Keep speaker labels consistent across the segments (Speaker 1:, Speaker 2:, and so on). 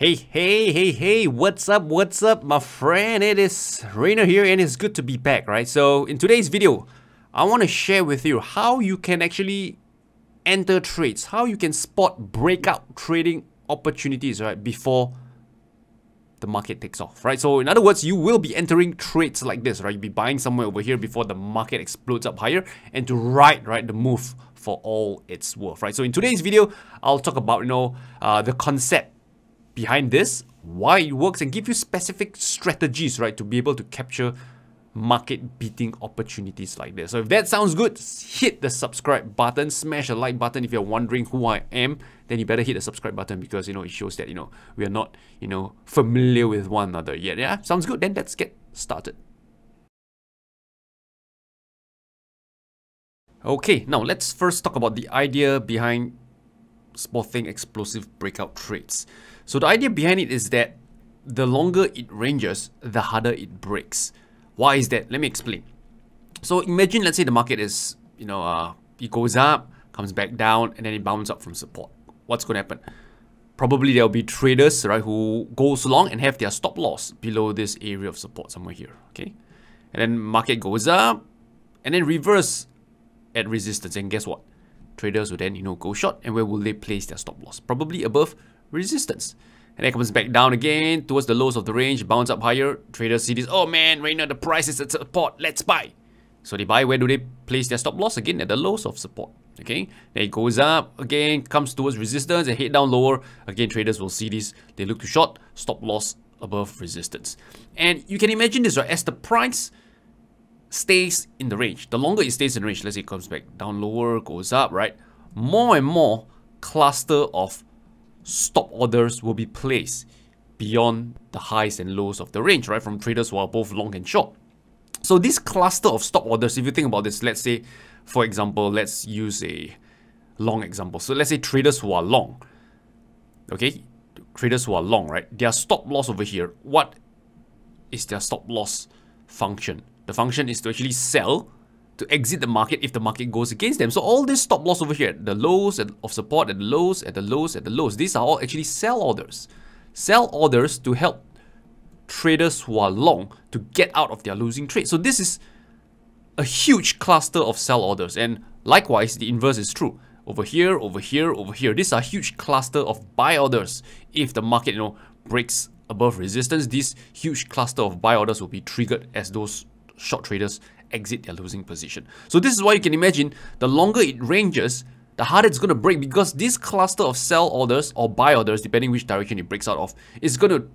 Speaker 1: Hey, what's up, my friend? It is Rayner here, and it's good to be back, right? So, in today's video, I want to share with you how you can actually enter trades, how you can spot breakout trading opportunities, right, before the market takes off, right? So, in other words, you will be entering trades like this, right? You'll be buying somewhere over here before the market explodes up higher, and to ride, right, the move for all it's worth, right? So, in today's video, I'll talk about, the concept behind this, why it works, and give you specific strategies, right, to be able to capture market beating opportunities like this. So if that sounds good, hit the subscribe button, smash the like button. If you're wondering who I am, then you better hit the subscribe button, because it shows that we are not familiar with one another yet. Yeah, sounds good. Then let's get started. Okay, now let's first talk about the idea behind spotting explosive breakout trades. So the idea behind it is that the longer it ranges, the harder it breaks. Why is that? Let me explain. So imagine, let's say the market is, it goes up, comes back down, and then it bounces up from support. What's going to happen? Probably there'll be traders, right, who goes long and have their stop loss below this area of support somewhere here, okay? And then market goes up, and then reverse at resistance, and guess what? Traders will then, go short, and where will they place their stop loss? Probably above resistance. And then it comes back down again towards the lows of the range, bounce up higher. Traders see this, oh man, Rayner, the price is at support, let's buy. So they buy. Where do they place their stop loss? Again, at the lows of support. Okay, then it goes up again, comes towards resistance, and head down lower. Again, traders will see this, they look to short, stop loss above resistance. And you can imagine this, right? As the price stays in the range, the longer it stays in range, let's say it comes back down lower, goes up, right? More and more cluster of stop orders will be placed beyond the highs and lows of the range, right? From traders who are both long and short. So this cluster of stop orders, if you think about this, let's say, for example, let's use a long example. So let's say traders who are long, okay? Traders who are long, right? Their stop loss over here, what is their stop loss function? The function is to actually sell, to exit the market if the market goes against them. So all this stop loss over here, the lows of support, at the lows, at the lows, at the lows, these are all actually sell orders. Sell orders to help traders who are long to get out of their losing trade. So this is a huge cluster of sell orders. And likewise, the inverse is true. Over here, over here, over here. These are huge cluster of buy orders. If the market, breaks above resistance, this huge cluster of buy orders will be triggered as those short traders exit their losing position. So this is why you can imagine the longer it ranges, the harder it's going to break, because this cluster of sell orders or buy orders, depending which direction it breaks out of, is going to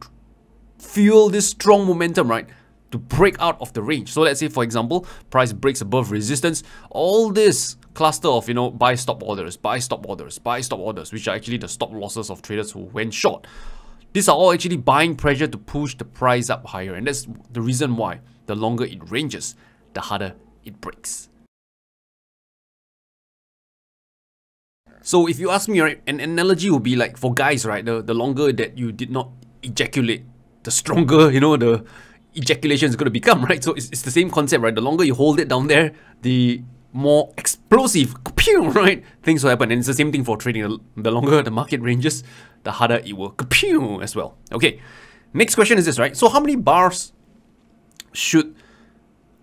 Speaker 1: fuel this strong momentum, right, to break out of the range. So let's say, for example, price breaks above resistance, all this cluster of, buy stop orders, buy stop orders, buy stop orders, which are actually the stop losses of traders who went short. These are all actually buying pressure to push the price up higher, and that's the reason why the longer it ranges, the harder it breaks. So if you ask me, right, an analogy would be like for guys, right, the longer that you did not ejaculate, the stronger, the ejaculation is going to become, right? So it's the same concept, right? The longer you hold it down there, the more explosive, right, things will happen. And it's the same thing for trading. The longer the market ranges, the harder it will as well. Okay, next question is this, right? So how many bars should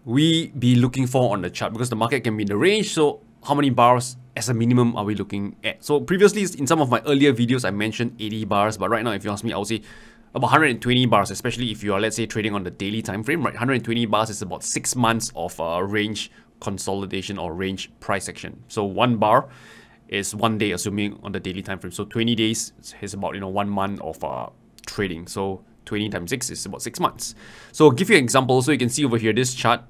Speaker 1: we be looking for on the chart? Because the market can be in the range, so how many bars as a minimum are we looking at? So previously, in some of my earlier videos, I mentioned 80 bars, but right now, if you ask me, I would say about 120 bars, especially if you are, let's say, trading on the daily time frame, right? 120 bars is about 6 months of range consolidation or range price action. So 1 bar is 1 day, assuming on the daily time frame. So 20 days is about 1 month of trading. So 20 times 6 is about 6 months. So I'll give you an example. So you can see over here, this chart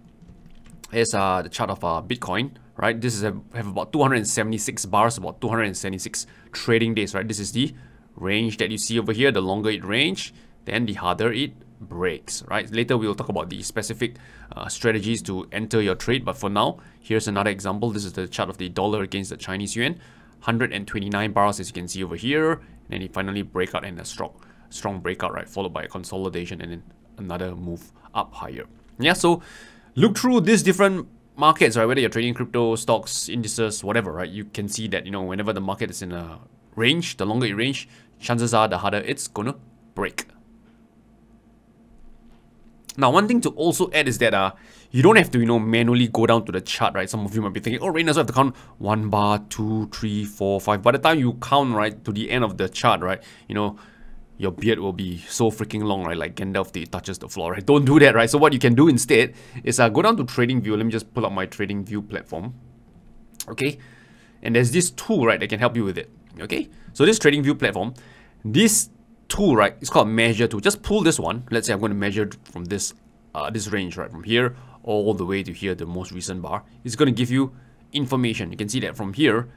Speaker 1: is the chart of Bitcoin, right? This is have about 276 bars, about 276 trading days, right? This is the range that you see over here. The longer it range, then the harder it breaks, right? Later we will talk about the specific strategies to enter your trade, but for now, here's another example. This is the chart of the dollar against the Chinese yuan. 129 bars, as you can see over here, and then it finally break out, and a strong breakout, right, followed by a consolidation and then another move up higher. Yeah, so look through these different markets, right, whether you're trading crypto, stocks, indices, whatever, right, you can see that, whenever the market is in a range, the longer it range, chances are the harder it's gonna break. Now, one thing to also add is that you don't have to, manually go down to the chart, right? Some of you might be thinking, oh, Rayner, so I have to count 1 bar, 2, 3, 4, 5. By the time you count, right, to the end of the chart, right, your beard will be so freaking long, right? Like Gandalf, he touches the floor, right? Don't do that, right? So what you can do instead is go down to Trading View. Let me just pull up my Trading View platform. Okay, and there's this tool, right, that can help you with it. Okay, so this Trading View platform, this tool, right, it's called Measure Tool. Just pull this one. Let's say I'm going to measure from this this range, right, from here all the way to here, the most recent bar. It's going to give you information. You can see that from here,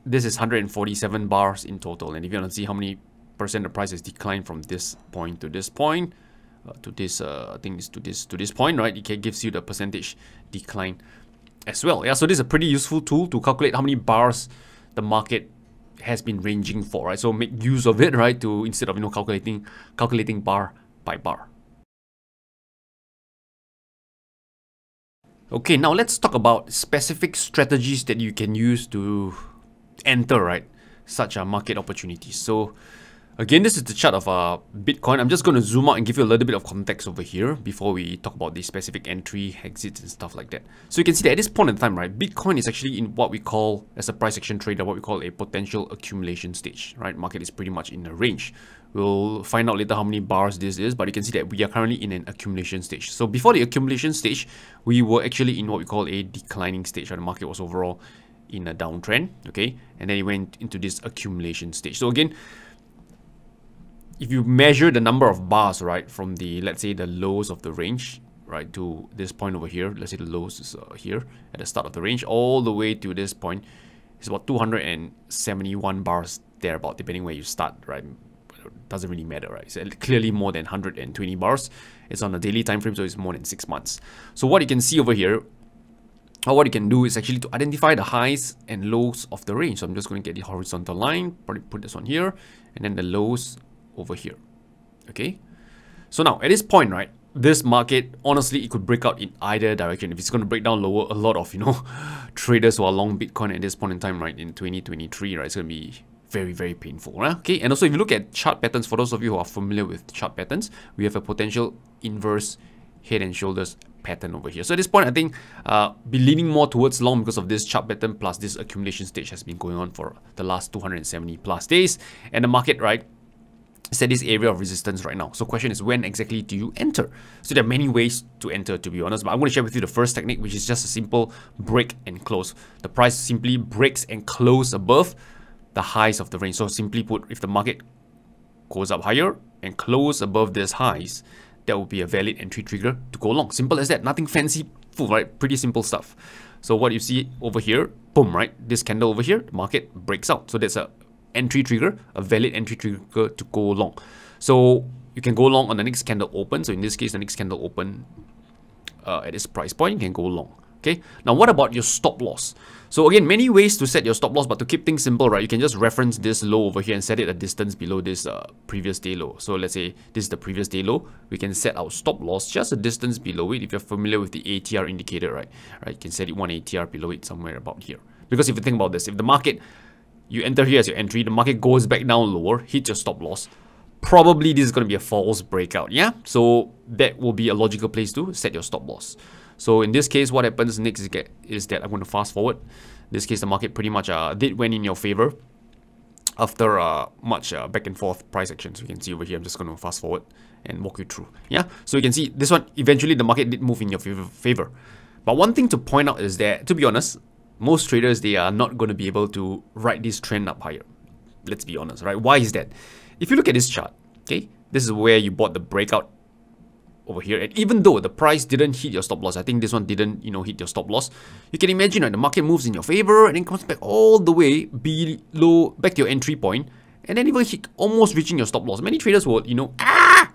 Speaker 1: this is 147 bars in total. And if you want to see how many percent the price has declined from this point to this point, to this, I think it's to this point, right, it gives you the percentage decline as well. Yeah, so this is a pretty useful tool to calculate how many bars the market has been ranging for, right? So make use of it, right, to instead of calculating bar by bar. Okay, now let's talk about specific strategies that you can use to enter, right, such a market opportunities. So again, this is the chart of Bitcoin. I'm just going to zoom out and give you a little bit of context over here before we talk about the specific entry, exits, and stuff like that. So you can see that at this point in time, right, Bitcoin is actually in what we call, as a price action trader, what we call a potential accumulation stage, right? Market is pretty much in a range. We'll find out later how many bars this is, but you can see that we are currently in an accumulation stage. So before the accumulation stage, we were actually in what we call a declining stage, right? The market was overall in a downtrend, okay? And then it went into this accumulation stage. So again, if you measure the number of bars, right, from the, let's say, the lows of the range, right, to this point over here, let's say the lows is here at the start of the range, all the way to this point, it's about 271 bars thereabout, depending where you start, right? Doesn't really matter, right? It's clearly more than 120 bars. It's on a daily time frame, so it's more than 6 months. So what you can see over here, or what you can do is actually to identify the highs and lows of the range. So I'm just going to get the horizontal line, probably put this on here, and then the lows over here. Okay, so now at this point, right, this market, honestly, it could break out in either direction. If it's going to break down lower, a lot of traders who are long Bitcoin at this point in time, right, in 2023, right, it's going to be very, very painful, right? Okay, and also if you look at chart patterns, for those of you who are familiar with chart patterns, we have a potential inverse head and shoulders pattern over here. So at this point, I think be leaning more towards long because of this chart pattern, plus this accumulation stage has been going on for the last 270 plus days, and the market, right, is at this area of resistance right now. So question is, when exactly do you enter? So there are many ways to enter, to be honest, but I'm going to share with you the first technique, which is just a simple break and close. The price simply breaks and closes above the highs of the range. So simply put, if the market goes up higher and close above these highs, that will be a valid entry trigger to go long. Simple as that. Nothing fancy, right? Pretty simple stuff. So what you see over here, boom, right? This candle over here, the market breaks out. So that's a entry trigger, a valid entry trigger to go long. So you can go long on the next candle open. So in this case, the next candle open at this price point, you can go long. Okay, now what about your stop loss? So again, many ways to set your stop loss, but to keep things simple, right, you can just reference this low over here and set it a distance below this previous day low. So let's say this is the previous day low. We can set our stop loss just a distance below it. If you're familiar with the ATR indicator, right, you can set it 1 ATR below it, somewhere about here. Because if you think about this, if the market, you enter here as your entry, the market goes back down lower, hits your stop loss, probably this is going to be a false breakout, yeah? So that will be a logical place to set your stop loss. So in this case, what happens next is that I'm going to fast forward. In this case, the market pretty much went in your favor after much back and forth price action. So you can see over here, I'm just going to fast forward and walk you through. Yeah, so you can see this one, eventually the market did move in your favor. But one thing to point out is that, to be honest, most traders, they are not going to be able to ride this trend up higher. Let's be honest, right? Why is that? If you look at this chart, okay, this is where you bought the breakout over here, and even though the price didn't hit your stop loss, I think this one didn't, hit your stop loss. You can imagine, right, the market moves in your favor and then comes back all the way below, back to your entry point, and then even hit, almost reaching your stop loss. Many traders would,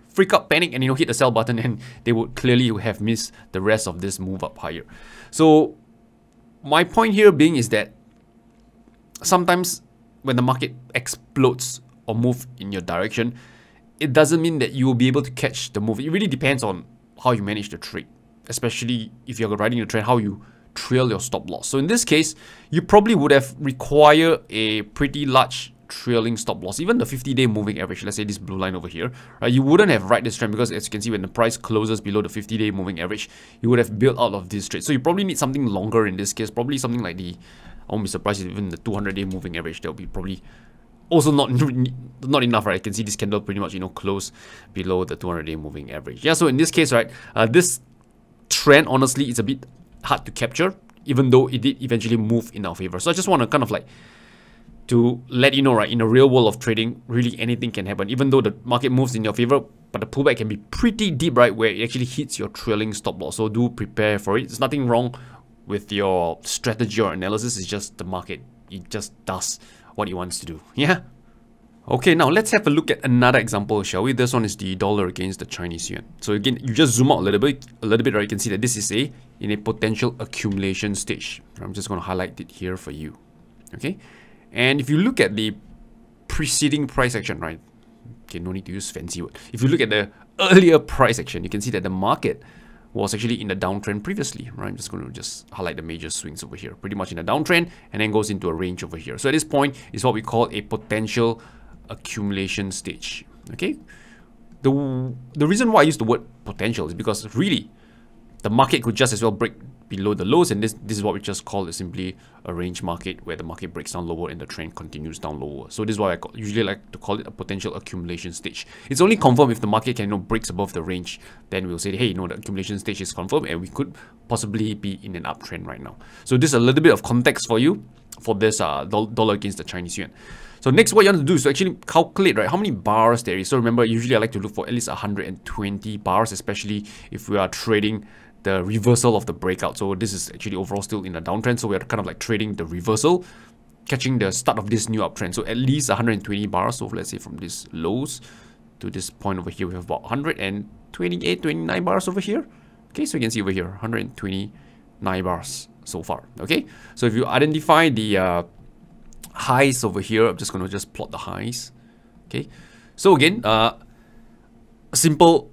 Speaker 1: freak out, panic, and hit the sell button, and they would clearly have missed the rest of this move up higher. So my point here being is that sometimes when the market explodes or move in your direction, it doesn't mean that you will be able to catch the move. It really depends on how you manage the trade, especially if you're riding the trend, how you trail your stop loss. So in this case, you probably would have required a pretty large trailing stop loss, even the 50-day moving average, let's say this blue line over here, right, you wouldn't have ride this trend because as you can see, when the price closes below the 50-day moving average, you would have built out of this trade. So you probably need something longer in this case, probably something like I won't be surprised if even the 200-day moving average, that will be probably also not enough, right? I can see this candle pretty much, close below the 200-day moving average. Yeah, so in this case, right, this trend, honestly, is a bit hard to capture, even though it did eventually move in our favor. So I just want to kind of like to let you know, right, in the real world of trading, really anything can happen. Even though the market moves in your favor, but the pullback can be pretty deep, right, where it actually hits your trailing stop loss. So do prepare for it. There's nothing wrong with your strategy or analysis. It's just the market. It just does what it wants to do. Yeah. Okay, now let's have a look at another example, shall we? This one is the dollar against the Chinese yuan. So again, you just zoom out a little bit, right? You can see that this is in a potential accumulation stage. I'm just going to highlight it here for you. Okay, and if you look at the preceding price action, right? Okay, no need to use fancy word. If you look at the earlier price action, you can see that the market was actually in the downtrend previously, right? I'm just going to highlight the major swings over here, pretty much in a downtrend, and then goes into a range over here. So at this point is what we call a potential accumulation stage. Okay, the reason why I use the word potential is because really the market could just as well break below the lows, and this is what we just call simply a range market, where the market breaks down lower and the trend continues down lower. So this is why I usually like to call it a potential accumulation stage. It's only confirmed if the market can breaks above the range, then we'll say, hey, the accumulation stage is confirmed and we could possibly be in an uptrend right now. So this is a little bit of context for you for this dollar against the Chinese yuan. So next, what you want to do is to actually calculate, right, how many bars there is. So remember, usually I like to look for at least 120 bars, especially if we are trading the reversal of the breakout. So this is actually overall still in a downtrend. So we are kind of like trading the reversal, catching the start of this new uptrend. So at least 120 bars. So let's say from this lows to this point over here, we have about 128, 29 bars over here. Okay, so you can see over here, 129 bars so far. Okay, so if you identify the highs over here, I'm just going to plot the highs. Okay, so again, a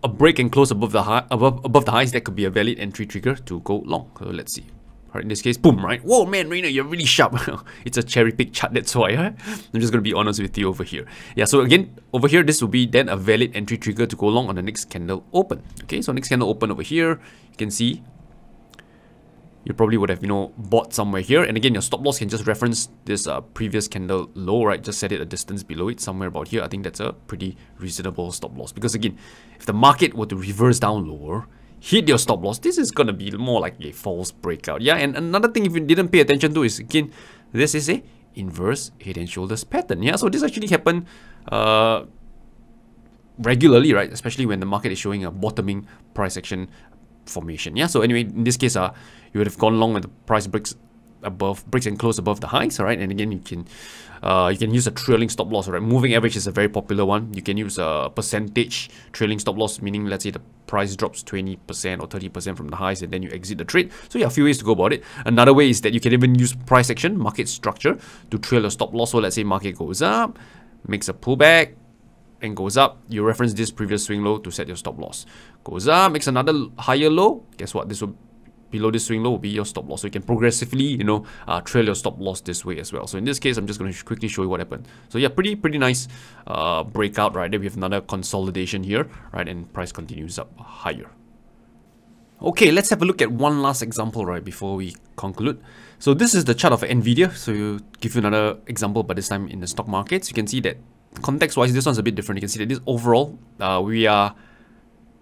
Speaker 1: break and close above the high, above the highs, that could be a valid entry trigger to go long. So let's see. Right, in this case, boom, right? Whoa, man, Rayner, you're really sharp. It's a cherry pick chart, that's why. Huh? I'm just going to be honest with you over here. Yeah, so again, over here, this will be then a valid entry trigger to go long on the next candle open. Okay, so next candle open over here, you can see you probably would have, bought somewhere here. And again, your stop loss can just reference this previous candle low, right? Just set it a distance below it, somewhere about here. I think that's a pretty reasonable stop loss. Because again, if the market were to reverse down lower, hit your stop loss, this is going to be more like a false breakout. Yeah, and another thing if you didn't pay attention to is, again, this is a inverse head and shoulders pattern. Yeah, so this actually happened regularly, right? Especially when the market is showing a bottoming price action formation. Yeah, so anyway, in this case, you would have gone long when the price breaks and close above the highs, right? And again, you can use a trailing stop loss, right? Moving average is a very popular one. You can use a percentage trailing stop loss, meaning let's say the price drops 20% or 30% from the highs, and then you exit the trade. So yeah, a few ways to go about it. Another way is that you can even use price action, market structure, to trail your stop loss. So let's say market goes up, makes a pullback, and goes up, you reference this previous swing low to set your stop loss. Goes up, makes another higher low. Guess what? This will below this swing low will be your stop loss. So you can progressively, trail your stop loss this way as well. So in this case, I'm just going to quickly show you what happened. So yeah, pretty nice breakout, right? Then we have another consolidation here, right? And price continues up higher. Okay, let's have a look at one last example, right, before we conclude. So this is the chart of Nvidia. So you give you another example, but this time in the stock markets. You can see that context-wise, this one's a bit different. You can see that this overall, we are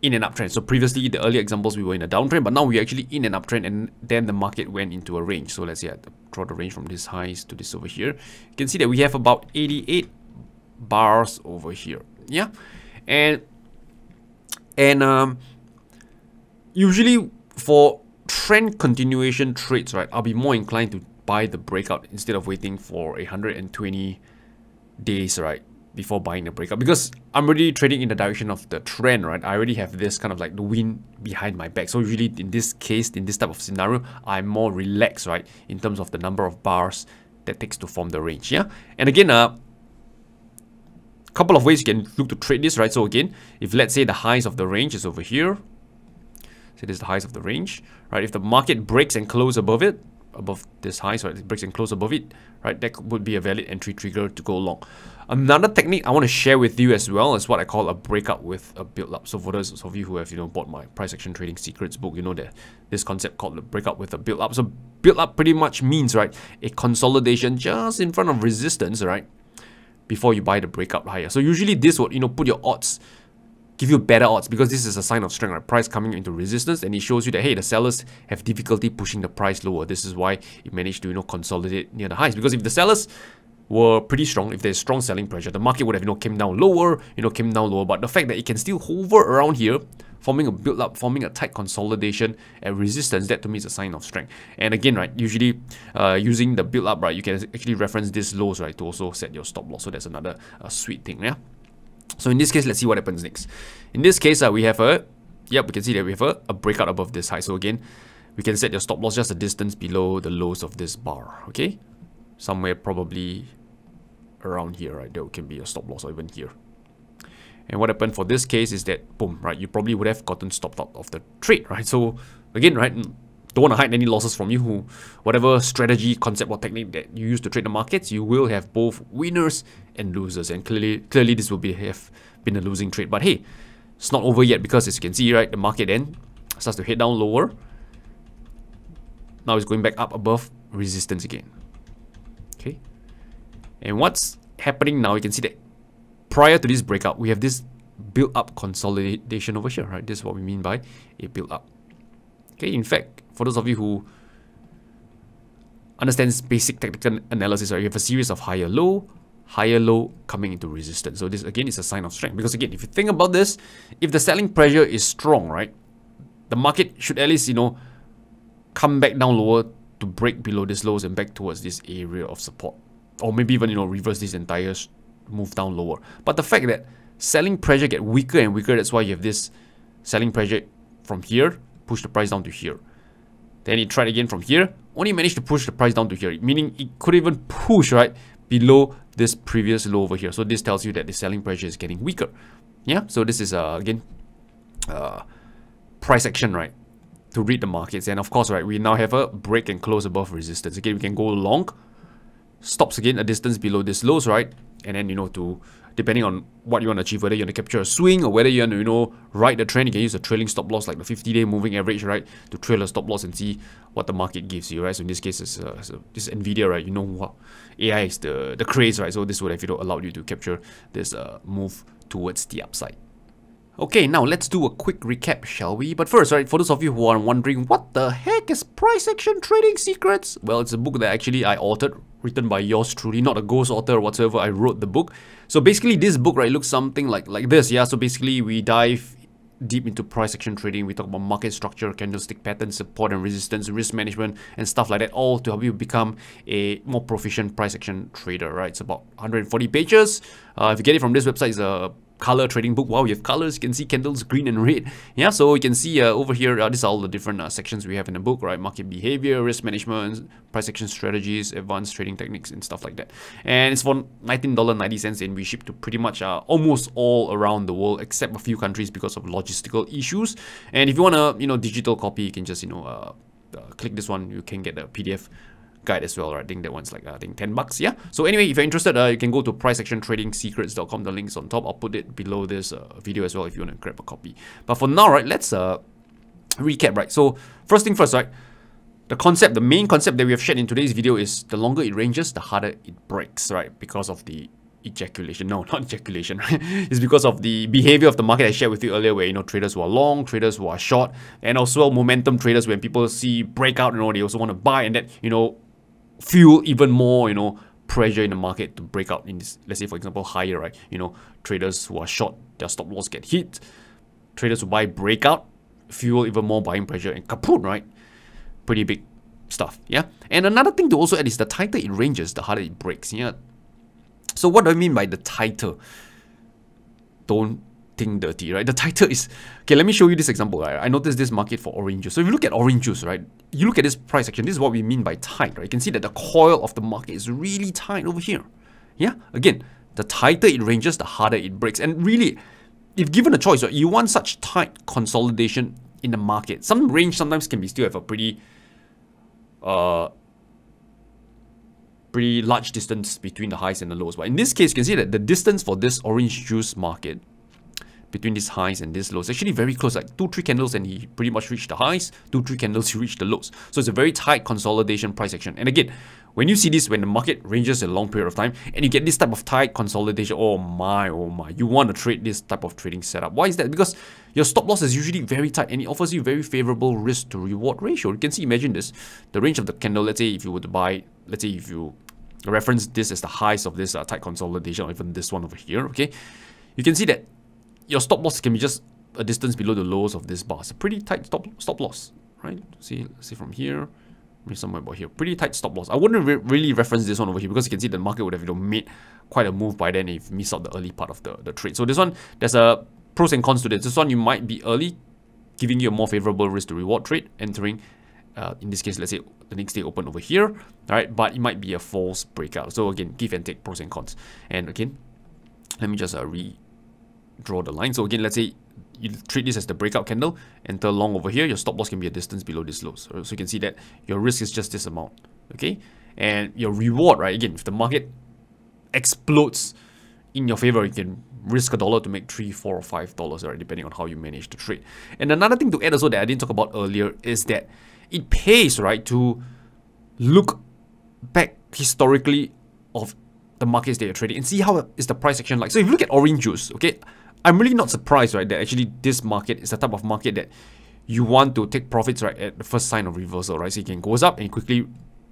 Speaker 1: in an uptrend. So previously, the earlier examples, we were in a downtrend, but now we're actually in an uptrend, and then the market went into a range. So let's say I draw the range from this highs to this over here. You can see that we have about 88 bars over here. Yeah, and usually for trend continuation trades, right, I'll be more inclined to buy the breakout instead of waiting for 120 days, right, before buying the breakout, because I'm already trading in the direction of the trend, right? I already have this kind of like the wind behind my back. So usually in this case, in this type of scenario, I'm more relaxed, right, in terms of the number of bars that takes to form the range. Yeah, and again, couple of ways you can look to trade this, right? So again, if let's say the highs of the range is over here, so this is the highs of the range, right? If the market breaks and closes above it, above this high, so it breaks and close above it, right? That would be a valid entry trigger to go long. Another technique I want to share with you as well is what I call a breakout with a build-up. So for those of you who have bought my price action trading secrets book, you know that this concept called the breakout with a build-up. So build-up pretty much means, right, a consolidation just in front of resistance, right, before you buy the breakout higher. So usually this would put your odds, give you better odds, because this is a sign of strength, right? Price coming into resistance, and it shows you that, hey, the sellers have difficulty pushing the price lower. This is why it managed to consolidate near the highs, because if the sellers were pretty strong, if there's strong selling pressure, the market would have came down lower, but the fact that it can still hover around here, forming a build-up, forming a tight consolidation at resistance, that to me is a sign of strength. And again, right, usually using the build-up, right, you can actually reference these lows, right, to also set your stop loss. So that's another sweet thing, yeah. So in this case, let's see what happens next. In this case, we have we can see that we have a breakout above this high. So again, we can set your stop loss just a distance below the lows of this bar, okay? Somewhere probably around here, right? There can be a stop loss, or even here. And what happened for this case is that, boom, right, you probably would have gotten stopped out of the trade, right? So again, right, don't want to hide any losses from you. Whatever strategy, concept, or technique that you use to trade the markets, you will have both winners and losers. And clearly this will have been a losing trade. But hey, it's not over yet, because as you can see, right, the market then starts to head down lower. Now it's going back up above resistance again. Okay. And what's happening now, you can see that prior to this breakout, we have this build-up consolidation over here, right? This is what we mean by a build-up. Okay, in fact, for those of you who understand this basic technical analysis, right, you have a series of higher low coming into resistance. So this again is a sign of strength, because again, if you think about this, if the selling pressure is strong, right, the market should at least come back down lower to break below these lows and back towards this area of support, or maybe even reverse this entire move down lower. But the fact that selling pressure get weaker and weaker, that's why you have this selling pressure from here, push the price down to here. Then it tried again from here, only managed to push the price down to here, meaning it could even push, right, below this previous low over here. So this tells you that the selling pressure is getting weaker. Yeah, so this is again price action, right, to read the markets. And of course, right, we now have a break and close above resistance. Again, we can go long, stops again a distance below this lows, right, and then to depending on what you want to achieve, whether you want to capture a swing or whether you want to ride the trend, you can use a trailing stop loss like the 50-day moving average, right, to trail a stop loss and see what the market gives you, right? So in this case, this Nvidia, right, what AI is the craze, right? So this would have allowed you to capture this move towards the upside. Okay, now let's do a quick recap, shall we? But first, right, for those of you who are wondering, what the heck is Price Action Trading Secrets? Well, it's a book that actually I authored, written by yours truly, not a ghost author or whatsoever. I wrote the book. So basically, this book, right, looks something like this, yeah? So basically, we dive deep into price action trading. We talk about market structure, candlestick patterns, support and resistance, risk management, and stuff like that, all to help you become a more proficient price action trader, right? It's about 140 pages. If you get it from this website, it's a color trading book. Wow, you have colors, you can see candles green and red. Yeah, so you can see over here, these are all the different sections we have in the book, right? Market behavior, risk management, price action strategies, advanced trading techniques, and stuff like that. And it's for $19.90, and we ship to pretty much almost all around the world, except a few countries because of logistical issues. And if you want a digital copy, you can just click this one. You can get the PDF guide as well, right? I think that one's like I think $10, yeah. So anyway, if you're interested, you can go to priceactiontradingsecrets.com. The link's on top. I'll put it below this video as well if you want to grab a copy. But for now, right, let's recap, right? So first thing first, right, the main concept that we have shared in today's video is the longer it ranges, the harder it breaks, right? Because of the ejaculation. No, not ejaculation, right? It's because of the behavior of the market I shared with you earlier, where traders who are long, traders who are short, and also momentum traders, when people see breakout, they also want to buy, and that fuel even more pressure in the market to break out in this, let's say for example, higher, right? Traders who are short, their stop loss get hit. Traders who buy breakout, fuel even more buying pressure, and kaput, right? Pretty big stuff, yeah. And another thing to also add is the tighter it ranges, the harder it breaks, yeah. So what do I mean by the tighter? Don't think dirty, right? The tighter is, okay, let me show you this example, right? I noticed this market for orange juice. So if you look at orange juice, right, you look at this price action, this is what we mean by tight, right? You can see that the coil of the market is really tight over here. Yeah, again, the tighter it ranges, the harder it breaks. And really, if given a choice, right, you want such tight consolidation in the market. Some range sometimes can be still have a pretty pretty large distance between the highs and the lows. But in this case, you can see that the distance for this orange juice market between these highs and this lows actually very close, like 2-3 candles and he pretty much reached the highs, 2-3 candles he reached the lows. So it's a very tight consolidation price action. And again, when you see this, when the market ranges a long period of time and you get this type of tight consolidation, oh my, you want to trade this type of trading setup. Why is that? Because your stop loss is usually very tight and it offers you very favorable risk to reward ratio. You can see, imagine this, the range of the candle, let's say if you were to buy, let's say if you reference this as the highs of this tight consolidation, or even this one over here, okay, you can see that your stop loss can be just a distance below the lows of this bar. It's a pretty tight stop loss, right? See, let's see from here, maybe somewhere about here. Pretty tight stop loss. I wouldn't really reference this one over here because you can see the market would have made quite a move by then if you miss out the early part of the trade. So this one, there's a pros and cons to this. This one you might be early, giving you a more favorable risk to reward trade, entering in this case, let's say the next day open over here, all right? But it might be a false breakout. So again, give and take, pros and cons. And again, let me just draw the line. So again, let's say you treat this as the breakout candle, enter long over here, your stop loss can be a distance below this low. So you can see that your risk is just this amount, okay? And your reward, right? Again, if the market explodes in your favor, you can risk $1 to make $3, $4, or $5, right? Depending on how you manage to trade. And another thing to add also that I didn't talk about earlier is that it pays, right, to look back historically of the markets that you're trading and see how is the price action like. So if you look at orange juice, okay, I'm really not surprised, right, that actually this market is the type of market that you want to take profits, right, at the first sign of reversal, right? So you can goes up and quickly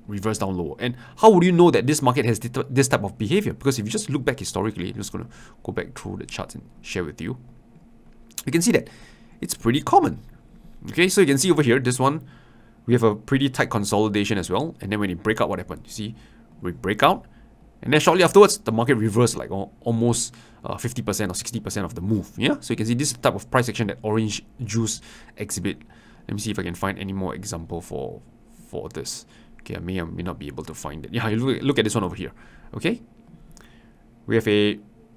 Speaker 1: reverse down lower. And how would you know that this market has this type of behavior? Because if you just look back historically, I'm just going to go back through the charts and share with you. You can see that it's pretty common. Okay, so you can see over here, this one, we have a pretty tight consolidation as well. And then when you break out, what happened? You see, we break out. And then shortly afterwards, the market reversed like almost 50% or 60% of the move. Yeah, so you can see this type of price action that orange juice exhibit. Let me see if I can find any more example for this. Okay, I may or may not be able to find it. Yeah, look at this one over here. Okay, we have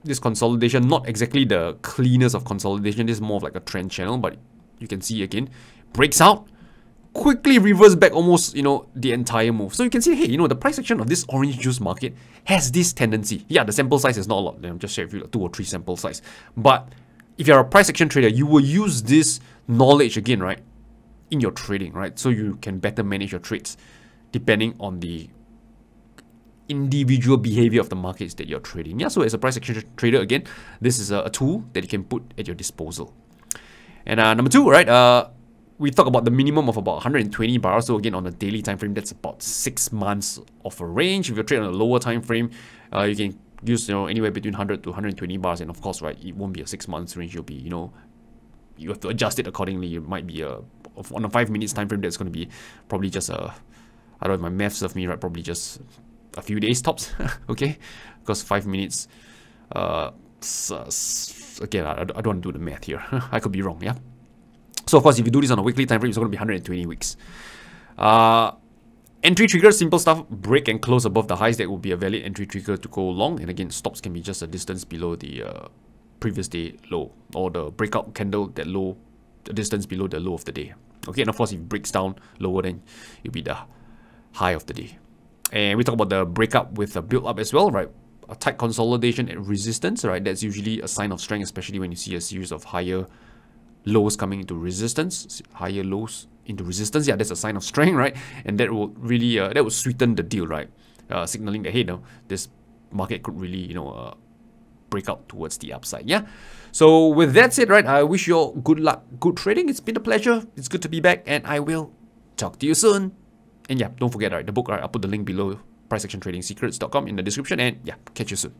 Speaker 1: this consolidation, not exactly the cleanest of consolidation. This is more of like a trend channel, but you can see again, breaks out, quickly reverse back almost, the entire move. So you can see, hey, the price action of this orange juice market has this tendency. Yeah, the sample size is not a lot. I'm just sharing with you 2 or 3 sample size. But if you're a price action trader, you will use this knowledge again, right, in your trading, right? So you can better manage your trades depending on the individual behavior of the markets that you're trading. Yeah, so as a price action trader, again, this is a tool that you can put at your disposal. And number 2, right, we talk about the minimum of about 120 bars. So again, on a daily time frame, that's about 6 months of a range. If you're trading on a lower time frame, you can use anywhere between 100 to 120 bars. And of course, right, it won't be a 6 months range. You'll be you have to adjust it accordingly. It might be on a 5 minutes time frame, that's going to be probably just I don't know if my math serves me right, probably just a few days tops. Okay, because 5 minutes. Again, I don't want to do the math here. I could be wrong. Yeah. So of course, if you do this on a weekly time frame, it's going to be 120 weeks. Entry trigger, simple stuff. Break and close above the highs. That will be a valid entry trigger to go long. And again, stops can be just a distance below the previous day low, or the breakout candle, that low, the distance below the low of the day. Okay, and of course, if it breaks down lower, then it'll be the high of the day. And we talk about the breakout with a build up as well, right? A tight consolidation and resistance, right? That's usually a sign of strength, especially when you see a series of higher lows coming into resistance, higher lows into resistance. Yeah, that's a sign of strength, right? And that will really that will sweeten the deal, right? Signaling that, hey, this market could really break out towards the upside. Yeah. So with that said, right, I wish you all good luck, good trading. It's been a pleasure. It's good to be back, and I will talk to you soon. And yeah, don't forget, right, the book, right, I'll put the link below, priceactiontradingsecrets.com, in the description. And yeah, catch you soon.